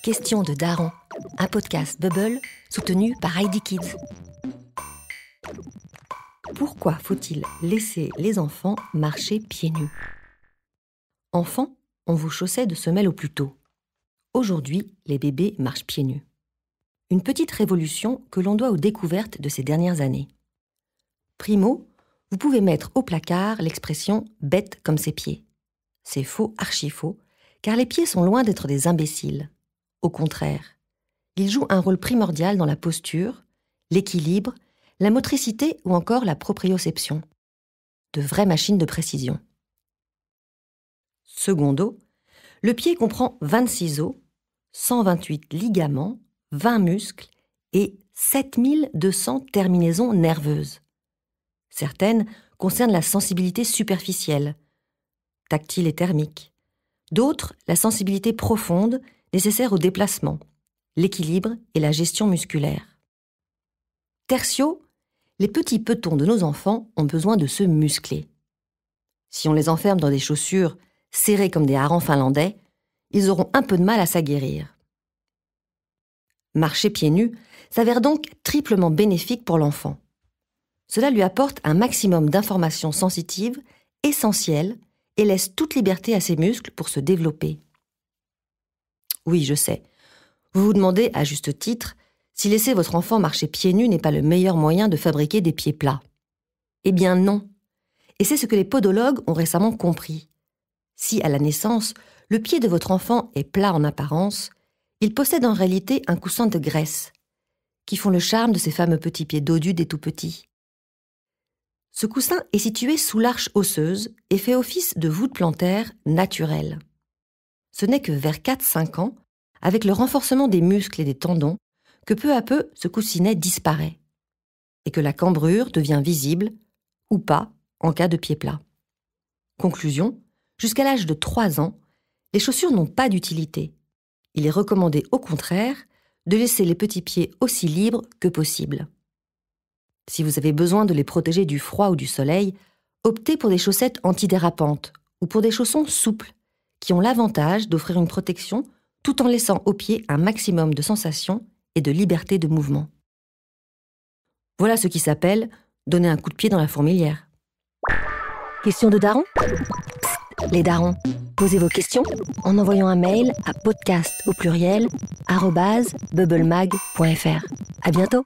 Question de Daron, un podcast Bubble soutenu par Heidi Kids. Pourquoi faut-il laisser les enfants marcher pieds nus ? Enfants, on vous chaussait de semelles au plus tôt. Aujourd'hui, les bébés marchent pieds nus. Une petite révolution que l'on doit aux découvertes de ces dernières années. Primo, vous pouvez mettre au placard l'expression « bête comme ses pieds ». C'est faux, archi faux, car les pieds sont loin d'être des imbéciles. Au contraire, ils jouent un rôle primordial dans la posture, l'équilibre, la motricité ou encore la proprioception. De vraies machines de précision. Secondo, le pied comprend 26 os, 128 ligaments, 20 muscles et 7200 terminaisons nerveuses. Certaines concernent la sensibilité superficielle, tactile et thermique. D'autres, la sensibilité profonde nécessaire au déplacement, l'équilibre et la gestion musculaire. Tertio, les petits petons de nos enfants ont besoin de se muscler. Si on les enferme dans des chaussures serrées comme des harengs finlandais, ils auront un peu de mal à s'aguerrir. Marcher pieds nus s'avère donc triplement bénéfique pour l'enfant. Cela lui apporte un maximum d'informations sensitives, essentielles, et laisse toute liberté à ses muscles pour se développer. Oui, je sais. Vous vous demandez, à juste titre, si laisser votre enfant marcher pieds nus n'est pas le meilleur moyen de fabriquer des pieds plats. Eh bien non. Et c'est ce que les podologues ont récemment compris. Si, à la naissance, le pied de votre enfant est plat en apparence, il possède en réalité un coussin de graisse, qui font le charme de ces fameux petits pieds dodus des tout-petits. Ce coussin est situé sous l'arche osseuse et fait office de voûte plantaire naturelle. Ce n'est que vers 4-5 ans, avec le renforcement des muscles et des tendons, que peu à peu ce coussinet disparaît et que la cambrure devient visible, ou pas, en cas de pied plat. Conclusion, jusqu'à l'âge de 3 ans, les chaussures n'ont pas d'utilité. Il est recommandé au contraire de laisser les petits pieds aussi libres que possible. Si vous avez besoin de les protéger du froid ou du soleil, optez pour des chaussettes antidérapantes ou pour des chaussons souples qui ont l'avantage d'offrir une protection tout en laissant aux pieds un maximum de sensations et de liberté de mouvement. Voilà ce qui s'appelle donner un coup de pied dans la fourmilière. Question de daron ? Les darons, posez vos questions en envoyant un mail à podcast@bubblemag.fr. À bientôt.